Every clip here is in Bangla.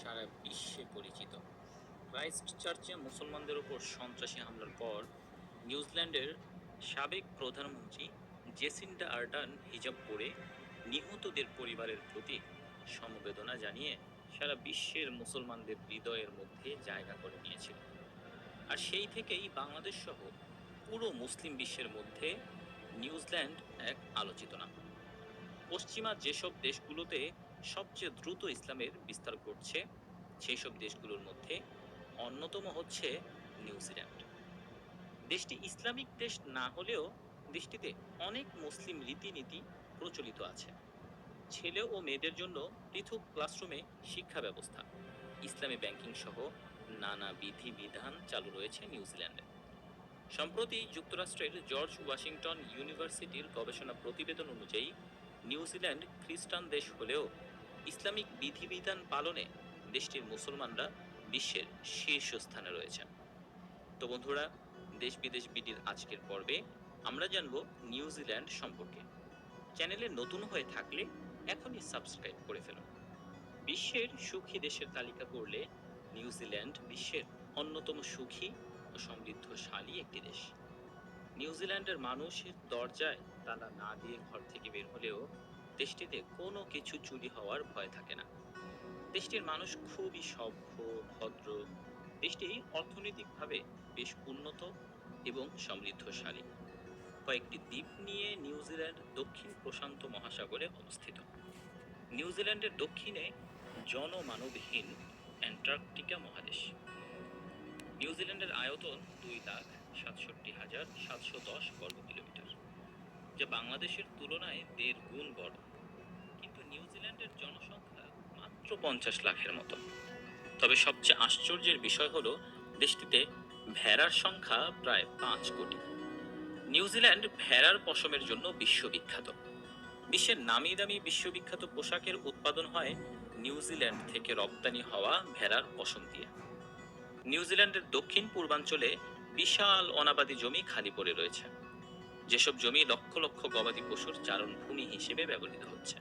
সারা বিশ্বে পরিচিত। ক্রাইস্ট চার্চে মুসলমানদের উপর সন্ত্রাসী হামলার পর নিউজিল্যান্ডের সাবেক প্রধানমন্ত্রী জেসিন্ডা আর্ডার্ন হিজাব পরে নিহতদের পরিবারের প্রতি সমবেদনা জানিয়ে সারা বিশ্বের মুসলমানদের হৃদয়ের মধ্যে জায়গা করে নিয়েছিল। আর সেই থেকেই বাংলাদেশ সহ পুরো মুসলিম বিশ্বের মধ্যে নিউজিল্যান্ড এক আলোচিত নাম। পশ্চিমা যেসব দেশগুলোতে সবচেয়ে দ্রুত ইসলামের বিস্তার ঘটছে সেই সব দেশগুলোর মধ্যে অন্যতম হচ্ছে নিউজিল্যান্ড। দেশটি ইসলামিক দেশ না হলেও দেশটিতে অনেক মুসলিম রীতিনীতি প্রচলিত আছে। ছেলে ও মেয়েদের জন্য পৃথক ক্লাসরুমে শিক্ষা ব্যবস্থা, ইসলামী ব্যাংকিং সহ নানা বিধিবিধান চালু রয়েছে নিউজিল্যান্ডে। সম্প্রতি যুক্তরাষ্ট্রের জর্জ ওয়াশিংটন ইউনিভার্সিটির গবেষণা প্রতিবেদন অনুযায়ী নিউজিল্যান্ড খ্রিস্টান দেশ হলেও ইসলামিক বিধিবিধান পালনে দেশটির মুসলমানরা বিশ্বের শীর্ষস্থানে রয়েছেন। তো বন্ধুরা, দেশ বিদেশ বিডির আজকের পর্বে আমরা জানব নিউজিল্যান্ড সম্পর্কে। চ্যানেলে নতুন হয়ে থাকলে এখনই সাবস্ক্রাইব করে ফেলুন। বিশ্বের সুখী দেশের তালিকা করলে নিউজিল্যান্ড বিশ্বের অন্যতম সুখী ও সমৃদ্ধশালী একটি দেশ। নিউজিল্যান্ডের মানুষের দরজায় তালা না দিয়ে ঘর থেকে বের হলেও দেশটিতে কোনো কিছু চুরি হওয়ার ভয় থাকে না। দেশটির মানুষ খুবই সভ্য, ভদ্র। দেশটি অর্থনৈতিকভাবে বেশ উন্নত এবং সমৃদ্ধশালী। কয়েকটি দ্বীপ নিয়ে নিউজিল্যান্ড দক্ষিণ প্রশান্ত মহাসাগরে অবস্থিত। নিউজিল্যান্ডের দক্ষিণে জনমানবহীন অ্যান্টার্কটিকা মহাদেশ। নিউজিল্যান্ডের আয়তন 2,67,710 বর্গ কিলোমিটার, যা বাংলাদেশের তুলনায় 1.5 গুণ বড়। কিন্তু নিউজিল্যান্ডের জনসংখ্যা মাত্র 50 লাখের মতো। তবে সবচেয়ে আশ্চর্যের বিষয় হলো দেশটিতে ভেড়ার সংখ্যা প্রায় 5 কোটি। নিউজিল্যান্ড ভেড়ার পশমের জন্য বিশ্ববিখ্যাত। বিশ্বের নামি দামি বিশ্ববিখ্যাত পোশাকের উৎপাদন হয় নিউজিল্যান্ড থেকে রপ্তানি হওয়া ভেড়ার পশম দিয়ে। নিউজিল্যান্ডের দক্ষিণ পূর্বাঞ্চলে বিশাল অনাবাদি জমি খালি পড়ে রয়েছে, যেসব জমি লক্ষ লক্ষ গবাদি পশুর চারণভূমি হিসেবে ব্যবহৃত হচ্ছে।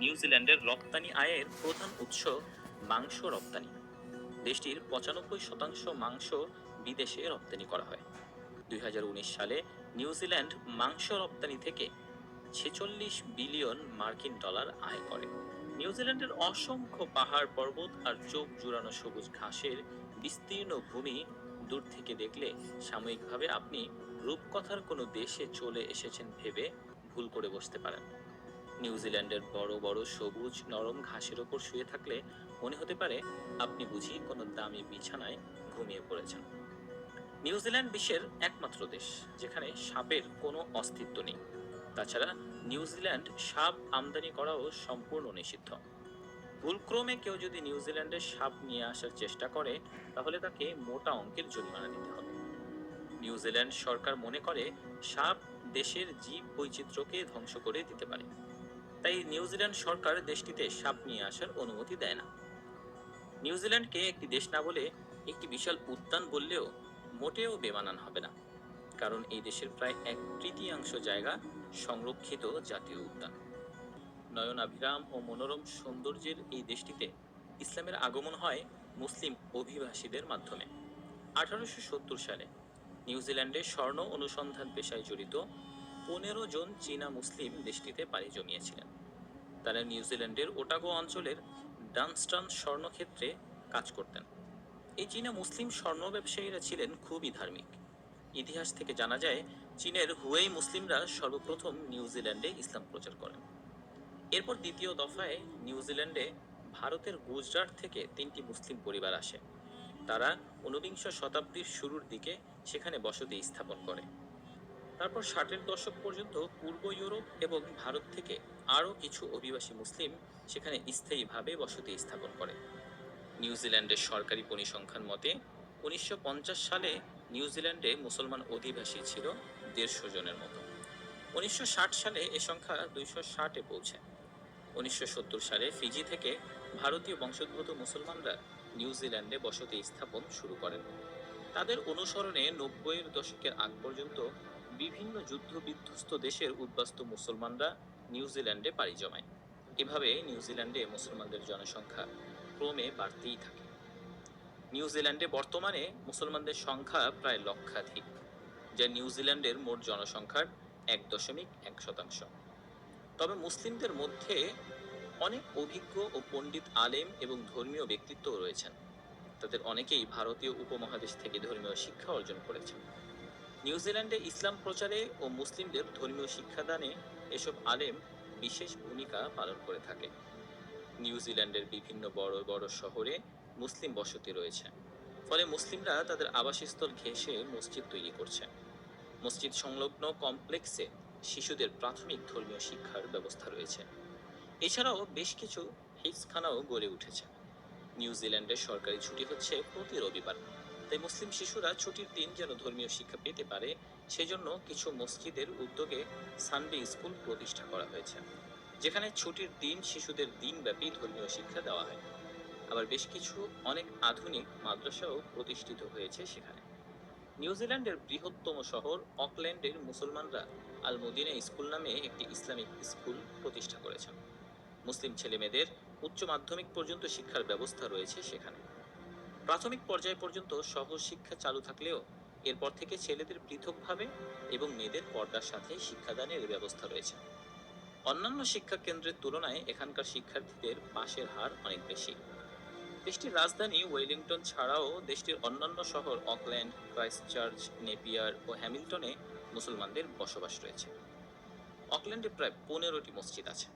নিউজিল্যান্ডের রপ্তানি আয়ের প্রধান উৎস মাংস রপ্তানি। দেশটির 95% মাংস বিদেশে রপ্তানি করা হয়। 2019 সালে নিউজিল্যান্ড মাংস রপ্তানি থেকে 46 বিলিয়ন মার্কিন ডলার আয় করে। নিউজিল্যান্ডের অসংখ্য পাহাড় পর্বত আর চোখ জুড়ানো সবুজ ঘাসের বিস্তীর্ণ ভূমি দূর থেকে দেখলে সাময়িকভাবে আপনি রূপকথার কোনো দেশে চলে এসেছেন ভেবে ভুল করে বসতে পারেন। নিউজিল্যান্ডের বড় বড় সবুজ নরম ঘাসের ওপর শুয়ে থাকলে মনে হতে পারে আপনি বুঝি কোনো দামি বিছানায় ঘুমিয়ে পড়েছেন। নিউজিল্যান্ড বিশ্বের একমাত্র দেশ যেখানে সাপের কোনো অস্তিত্ব নেই। তাছাড়া নিউজিল্যান্ড সাপ আমদানি করাও সম্পূর্ণ নিষিদ্ধ। ভুলক্রমে কেউ যদি নিউজিল্যান্ডে সাপ নিয়ে আসার চেষ্টা করে তাহলে তাকে মোটা অঙ্কের জরিমানা দিতে হবে। নিউজিল্যান্ড সরকার মনে করে সাপ দেশের জীব বৈচিত্র্যকে ধ্বংস করে দিতে পারে, তাই নিউজিল্যান্ড সরকার দেশটিতে সাপ নিয়ে আসার অনুমতি দেয় না। নিউজিল্যান্ডকে একটি দেশ না বলে একটি বিশাল উদ্যান বললেও মোটেও বেমানান হবে না, কারণ এই দেশের প্রায় 1/3 জায়গা সংরক্ষিত জাতীয় উদ্যান। নয়নাভিরাম ও মনোরম সৌন্দর্যের এই দেশটিতে ইসলামের আগমন হয় মুসলিম অভিবাসীদের মাধ্যমে। 1870 সালে নিউজিল্যান্ডে স্বর্ণ অনুসন্ধান পেশায় জড়িত 15 জন চীনা মুসলিম দেশটিতে পাড়ি জমিয়েছিলেন। তারা নিউজিল্যান্ডের ওটাগো অঞ্চলের ডানস্টন স্বর্ণক্ষেত্রে কাজ করতেন। এই চীনা মুসলিম স্বর্ণ ব্যবসায়ীরা ছিলেন খুবই ধার্মিক। ইতিহাস থেকে জানা যায় চীনের হুয়েই মুসলিমরা সর্বপ্রথম নিউজিল্যান্ডে ইসলাম প্রচার করেন। এরপর দ্বিতীয় দফায় নিউজিল্যান্ডে ভারতের গুজরাট থেকে 3টি মুসলিম পরিবার আসে। তারা 19বিংশ শতাব্দীর শুরুর দিকে সেখানে বসতি স্থাপন করে। তারপর 60-এর দশক পর্যন্ত পূর্ব ইউরোপ এবং ভারত থেকে আরও কিছু অভিবাসী মুসলিম সেখানে স্থায়ীভাবে বসতি স্থাপন করে। নিউজিল্যান্ডের সরকারি পরিসংখ্যান মতে 1950 সালে নিউজিল্যান্ডে মুসলমান অধিবাসী ছিল 150 জনের মতো। 1960 সালে এ সংখ্যা 260-এ পৌঁছে। 1970 সালে ফিজি থেকে ভারতীয় বংশোদ্ভূত মুসলমানরা নিউজিল্যান্ডে বসতি স্থাপন শুরু করেন। তাদের অনুসরণে 90-এর দশকের আগ পর্যন্ত বিভিন্ন যুদ্ধ বিধ্বস্ত দেশের উদ্বাস্তু মুসলমানরা নিউজিল্যান্ডে পাড়ি জমায়। এভাবে নিউজিল্যান্ডে মুসলমানদের জনসংখ্যা ক্রমে বাড়তেই থাকে। নিউজিল্যান্ডে বর্তমানে মুসলমানদের সংখ্যা প্রায় লক্ষাধিক, যা নিউজিল্যান্ডের মোট জনসংখ্যার 1.1%। তবে মুসলিমদের মধ্যে অনেক অভিজ্ঞ ও পণ্ডিত আলেম এবং ধর্মীয় ব্যক্তিত্ব রয়েছেন। তাদের অনেকেই ভারতীয় উপমহাদেশ থেকে ধর্মীয় শিক্ষা অর্জন করেছেন। নিউজিল্যান্ডে ইসলাম প্রচারে ও মুসলিমদের ধর্মীয় শিক্ষাদানে এসব আলেম বিশেষ ভূমিকা পালন করে থাকে। নিউজিল্যান্ডের বিভিন্ন বড় বড় শহরে মুসলিম বসতি রয়েছে, ফলে মুসলিমরা তাদের আবাসস্থল ঘেঁষে মসজিদ তৈরি করছে। মসজিদ সংলগ্ন কমপ্লেক্সে শিশুদের প্রাথমিক ধর্মীয় শিক্ষার ব্যবস্থা রয়েছে। এছাড়াও বেশ কিছু হিফজখানাও গড়ে উঠেছে। নিউজিল্যান্ডে সরকারি ছুটি হচ্ছে প্রতি রবিবার, তাই মুসলিম শিশুরা ছুটির দিন যেন ধর্মীয় শিক্ষা পেতে পারে, সেজন্য কিছু মসজিদের উদ্যোগে সানডে স্কুল প্রতিষ্ঠা করা হয়েছে, যেখানে ছুটির দিন শিশুদের দিনব্যাপী ধর্মীয় শিক্ষা দেওয়া হয়। আবার বেশ কিছু অনেক আধুনিক মাদ্রাসাও প্রতিষ্ঠিত হয়েছে সেখানে। নিউজিল্যান্ডের বৃহত্তম শহর অকল্যান্ডের মুসলমানরা আল মদিনা স্কুল নামে একটি ইসলামিক স্কুল প্রতিষ্ঠা করেছেন। মুসলিম ছেলেমেয়েদের উচ্চ মাধ্যমিক পর্যন্ত শিক্ষার ব্যবস্থা রয়েছে সেখানে। প্রাথমিক পর্যায় পর্যন্ত সহজ শিক্ষা চালু থাকলেও এরপর থেকে ছেলেদের পৃথকভাবে এবং মেয়েদের পর্দার সাথে শিক্ষাদানের ব্যবস্থা রয়েছে। অন্যান্য শিক্ষা কেন্দ্রের তুলনায় এখানকার শিক্ষার্থীদের পাশের হার অনেক বেশি। দেশটির রাজধানী ওয়েলিংটন ছাড়াও দেশটির অন্যান্য শহর অকল্যান্ড, ক্রাইস্টচার্চ, নেপিয়ার ও হ্যামিল্টনে মুসলমানদের বসবাস রয়েছে। অকল্যান্ডে প্রায় 15টি মসজিদ আছে।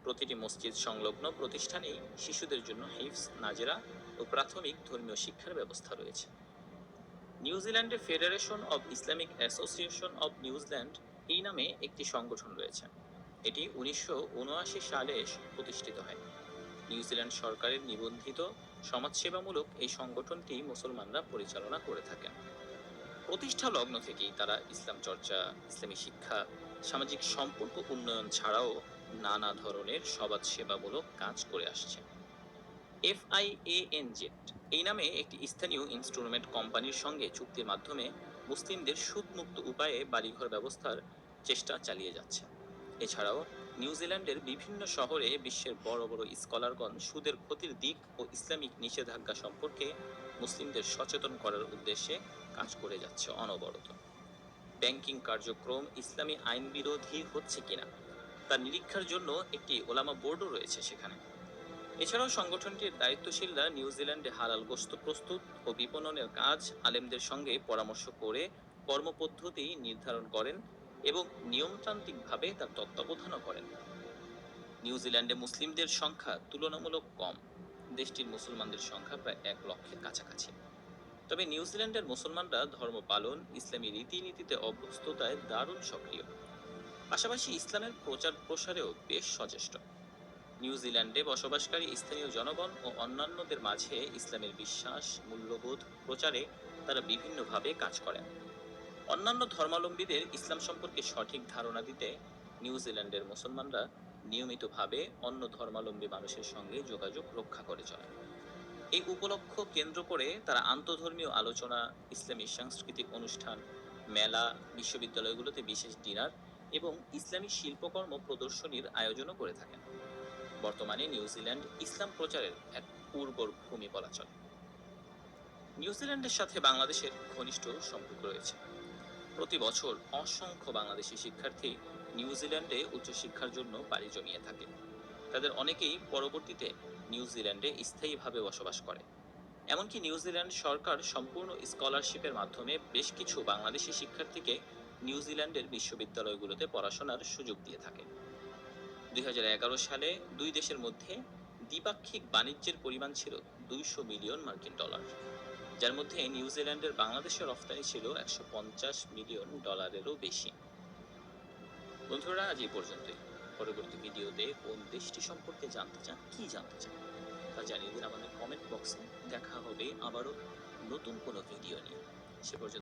প্রতিটি মসজিদ সংলগ্ন প্রতিষ্ঠানেই শিশুদের জন্য হিফজ, নাজেরা ও প্রাথমিক ধর্মীয় শিক্ষার ব্যবস্থা রয়েছে। নিউজিল্যান্ডে Federation of Islamic Association of New Zealand এই নামে একটি সংগঠন রয়েছে। এটি 1979 সালে প্রতিষ্ঠিত হয়। নিউজিল্যান্ড সরকারের নিবন্ধিত সমাজসেবামূলক এই সংগঠনটি মুসলমানরা পরিচালনা করে থাকেন। প্রতিষ্ঠা লগ্ন থেকেই তারা ইসলাম চর্চা, ইসলামী শিক্ষা, সামাজিক সম্পর্ক উন্নয়ন ছাড়াও নানা ধরনের সমাজ সেবামূলক কাজ করে আসছে। FIANZ এই নামে একটি স্থানীয় ইনস্টলমেন্ট কোম্পানির সঙ্গে চুক্তির মাধ্যমে মুসলিমদের সুদমুক্ত উপায়ে বাড়িঘর ব্যবস্থার চেষ্টা চালিয়ে যাচ্ছে। এছাড়াও নিউজিল্যান্ডের বিভিন্ন শহরে বিশ্বের বড় বড় স্কলারগণ সুদের ক্ষতির দিক ও ইসলামিক নিষেধাজ্ঞা সম্পর্কে মুসলিমদের সচেতন করার উদ্দেশ্যে কাজ করে যাচ্ছে অনবরত। ব্যাংকিং কার্যক্রম ইসলামী আইন বিরোধী হচ্ছে কিনা তা নিরীক্ষার জন্য একটি ওলামা বোর্ডও রয়েছে সেখানে। এছাড়াও সংগঠনটির দায়িত্বশীলরা নিউজিল্যান্ডে হালাল গোশত প্রস্তুত ও বিপণনের কাজ আলেমদের সঙ্গে পরামর্শ করে কর্মপদ্ধতি নির্ধারণ করেন এবং নিয়মতান্ত্রিকভাবে তার তত্ত্বাবধানও করেন। নিউজিল্যান্ডে মুসলিমদের সংখ্যা তুলনামূলক কম। দেশটির মুসলমানদের সংখ্যা প্রায় 1 লক্ষের কাছাকাছি। তবে নিউজিল্যান্ডের মুসলমানরা ধর্ম পালন, ইসলামী রীতিনীতিতে অভ্যস্ততায় দারুণ সক্রিয়। পাশাপাশি ইসলামের প্রচার প্রসারেও বেশ সচেষ্ট। নিউজিল্যান্ডে বসবাসকারী স্থানীয় জনগণ ও অন্যান্যদের মাঝে ইসলামের বিশ্বাস, মূল্যবোধ প্রচারে তারা বিভিন্নভাবে কাজ করেন। অন্যান্য ধর্মাবলম্বীদের ইসলাম সম্পর্কে সঠিক ধারণা দিতে নিউজিল্যান্ডের মুসলমানরা নিয়মিতভাবে অন্য ধর্মাবলম্বী মানুষের সঙ্গে যোগাযোগ রক্ষা করে চলেন। এই উপলক্ষ কেন্দ্র করে তারা আন্তঃধর্মীয় আলোচনা, ইসলামী সাংস্কৃতিক অনুষ্ঠান, মেলা, বিশ্ববিদ্যালয়গুলোতে বিশেষ ডিনার এবং ইসলামী শিল্পকর্ম প্রদর্শনীর আয়োজনও করে থাকেন। বর্তমানে নিউজিল্যান্ড ইসলাম প্রচারের এক উর্বর ভূমি বলা চলে। নিউজিল্যান্ডের সাথে বাংলাদেশের ঘনিষ্ঠ সম্পর্ক রয়েছে। প্রতি বছর অসংখ্য বাংলাদেশি শিক্ষার্থী নিউজিল্যান্ডে উচ্চশিক্ষার জন্য পাড়ি জমিয়ে থাকে। তাদের অনেকেই পরবর্তীতে নিউজিল্যান্ডে স্থায়ীভাবে বসবাস করে। এমনকি নিউজিল্যান্ড সরকার সম্পূর্ণ স্কলারশিপের মাধ্যমে বেশ কিছু বাংলাদেশি শিক্ষার্থীকে নিউজিল্যান্ডের বিশ্ববিদ্যালয়গুলোতে পড়াশোনার সুযোগ দিয়ে থাকে। 2011 সালে দুই দেশের মধ্যে দ্বিপাক্ষিক বাণিজ্যের পরিমাণ ছিল $200 মিলিয়ন, যার মধ্যে নিউজিল্যান্ডের বাংলাদেশের রফতানি ছিল $150 মিলিয়নেরও বেশি। বন্ধুরা, আজ এই পর্যন্তই। পরবর্তী ভিডিওতে কোন দেশটি সম্পর্কে জানতে চান তা জানিয়ে দিন আমাদের কমেন্ট বক্সে। দেখা হবে আবারও নতুন কোনো ভিডিও নিয়ে। সে পর্যন্ত